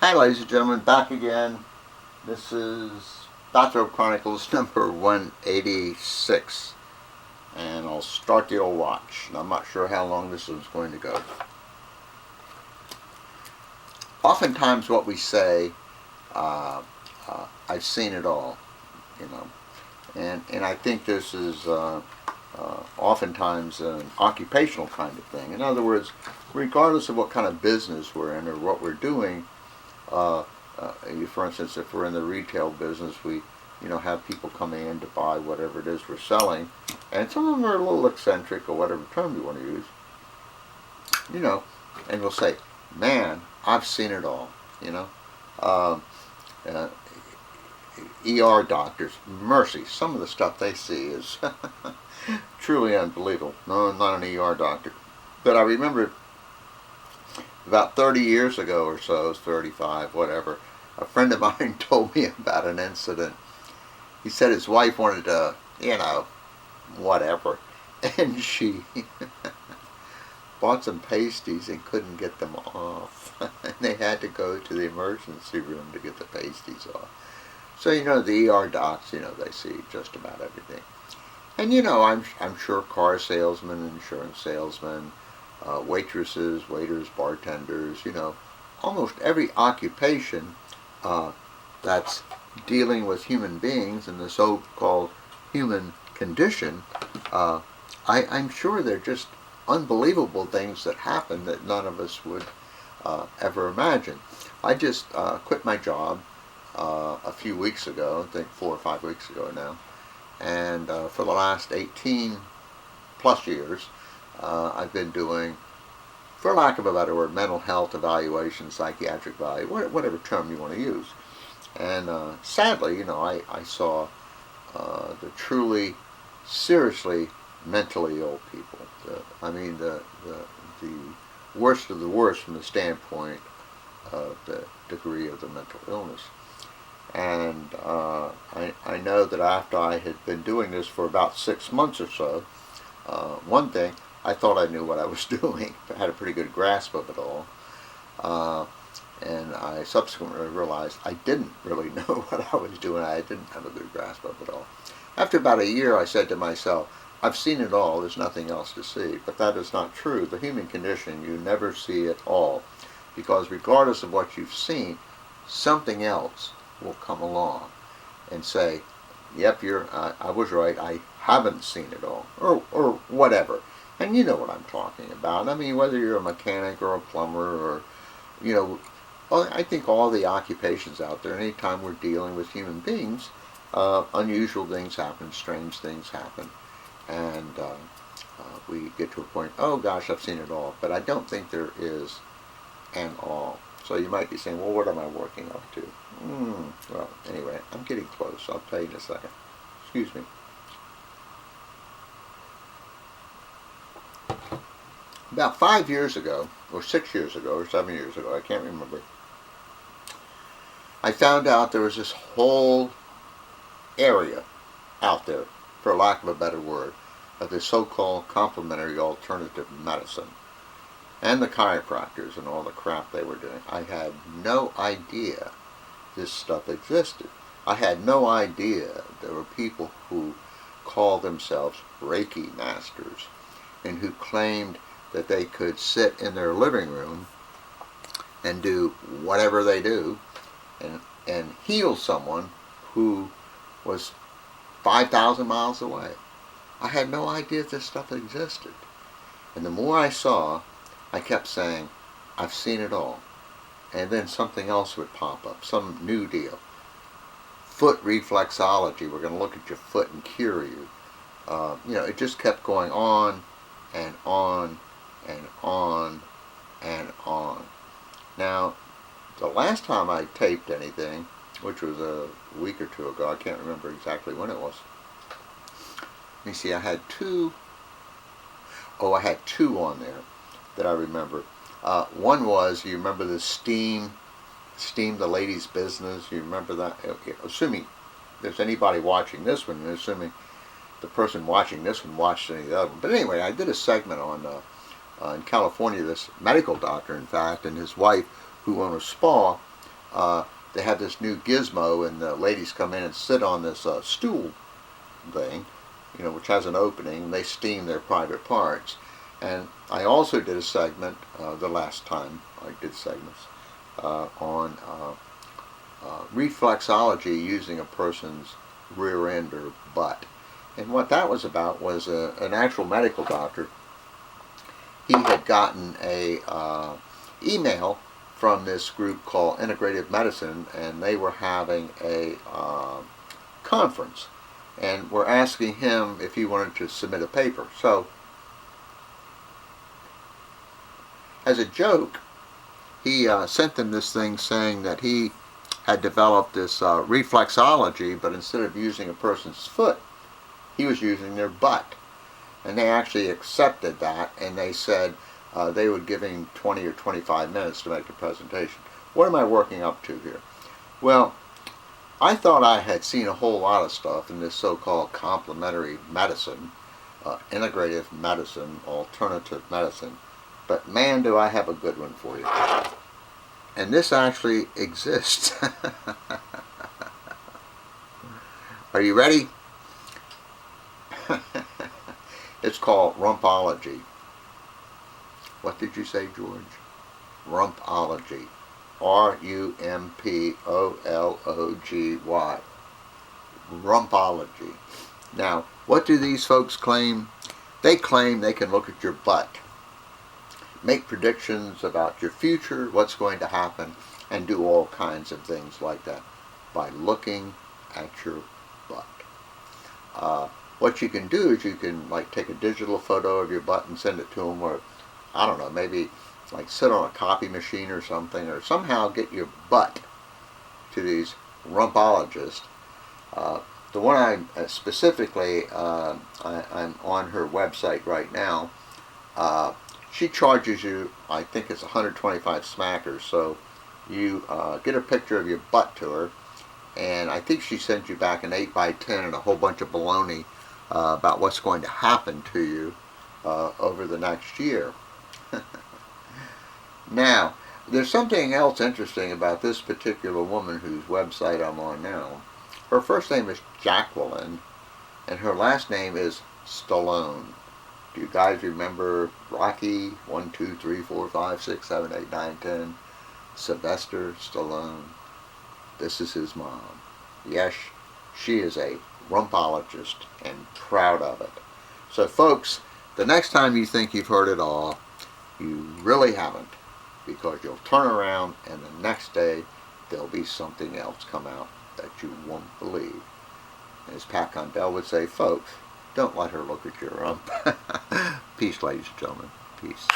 Hi, ladies and gentlemen, back again. This is Bathrobe Chronicles number 186, and I'll start the old watch. And I'm not sure how long this is going to go. Oftentimes, what we say, I've seen it all, you know, and I think this is oftentimes an occupational kind of thing. In other words, regardless of what kind of business we're in or what we're doing. For instance, if we're in the retail business, we have people coming in to buy whatever it is we're selling, and some of them are a little eccentric or whatever term you want to use, and we'll say, man, I've seen it all, ER doctors, mercy, some of the stuff they see is truly unbelievable. No, I'm not an ER doctor, but I remember about 30 years ago or so, 35, whatever, a friend of mine told me about an incident. He said his wife wanted to, whatever, and she bought some pasties and couldn't get them off. And they had to go to the emergency room to get the pasties off. So, the ER docs, they see just about everything. And, I'm sure car salesmen, insurance salesmen, waitresses, waiters, bartenders, almost every occupation that's dealing with human beings and the so-called human condition, I'm sure they're just unbelievable things that happen that none of us would ever imagine. I just quit my job a few weeks ago, I think 4 or 5 weeks ago now, and for the last 18 plus years, I've been doing, for lack of a better word, mental health evaluation, psychiatric evaluation, whatever term you want to use. And sadly, I saw the truly, seriously mentally ill people. The worst of the worst from the standpoint of the degree of the mental illness. And I know that after I had been doing this for about 6 months or so, one thing, I thought I knew what I was doing. I had a pretty good grasp of it all. And I subsequently realized I didn't really know what I was doing. I didn't have a good grasp of it all. After about a year, I said to myself, I've seen it all. There's nothing else to see. But that is not true. The human condition, you never see it all. Because regardless of what you've seen, something else will come along and say, yep, I was right. I haven't seen it all. Or whatever. And you know what I'm talking about. I mean, whether you're a mechanic or a plumber or, I think all the occupations out there, anytime we're dealing with human beings, unusual things happen, strange things happen. And we get to a point, oh gosh, I've seen it all. But I don't think there is an all. So you might be saying, well, what am I working up to? Well, anyway, I'm getting close. I'll tell you in a second. Excuse me. About 5 years ago, or 6 years ago, or 7 years ago, I can't remember, I found out there was this whole area out there, for lack of a better word, of this so-called complementary alternative medicine, and the chiropractors and all the crap they were doing. I had no idea this stuff existed. I had no idea there were people who call themselves Reiki masters and who claimed that they could sit in their living room and do whatever they do and heal someone who was 5,000 miles away. I had no idea this stuff existed. And the more I saw, I kept saying, I've seen it all. And then something else would pop up, some new deal. Foot reflexology, we're going to look at your foot and cure you. It just kept going on and on and on and on. Now, the last time I taped anything, which was a week or two ago, I can't remember exactly when it was. Let me see, I had two on there that I remember. One was, you remember the Steam, the ladies' business, you remember that? Okay, assuming there's anybody watching this one, and assuming the person watching this one watched any of the other one. But anyway, I did a segment on in California, this medical doctor, in fact, and his wife, who owned a spa, they have this new gizmo, and the ladies come in and sit on this stool thing, which has an opening. They steam their private parts. And I also did a segment the last time I did segments on reflexology using a person's rear end or butt. And what that was about was an actual medical doctor. He had gotten a email from this group called Integrative Medicine, and they were having a conference, and were asking him if he wanted to submit a paper. So, as a joke, he sent them this thing saying that he had developed this reflexology, but instead of using a person's foot, he was using their butt. And they actually accepted that, and they said they would give him 20 or 25 minutes to make the presentation. What am I working up to here? Well, I thought I had seen a whole lot of stuff in this so-called complementary medicine, integrative medicine, alternative medicine, but man, do I have a good one for you. And this actually exists. Are you ready? It's called rumpology. What did you say, George? Rumpology. Rumpology. Rumpology. Now, what do these folks claim? They claim they can look at your butt, make predictions about your future, what's going to happen, and do all kinds of things like that by looking at your butt. What you can do is you can take a digital photo of your butt and send it to them, or I don't know, maybe sit on a copy machine or something, or somehow get your butt to these rumpologists. The one I specifically, I'm on her website right now. She charges you, I think it's 125 smackers, so you get a picture of your butt to her, and I think she sends you back an 8x10 and a whole bunch of baloney about what's going to happen to you over the next year. Now, there's something else interesting about this particular woman whose website I'm on now. Her first name is Jacqueline, and her last name is Stallone. Do you guys remember Rocky? 1, 2, 3, 4, 5, 6, 7, 8, 9, 10. Sylvester Stallone. This is his mom. Yes, she is a rumpologist and proud of it. So folks, the next time you think you've heard it all, you really haven't, because you'll turn around and the next day there'll be something else come out that you won't believe. As Pat Condell would say, folks, don't let her look at your rump. Peace, ladies and gentlemen. Peace.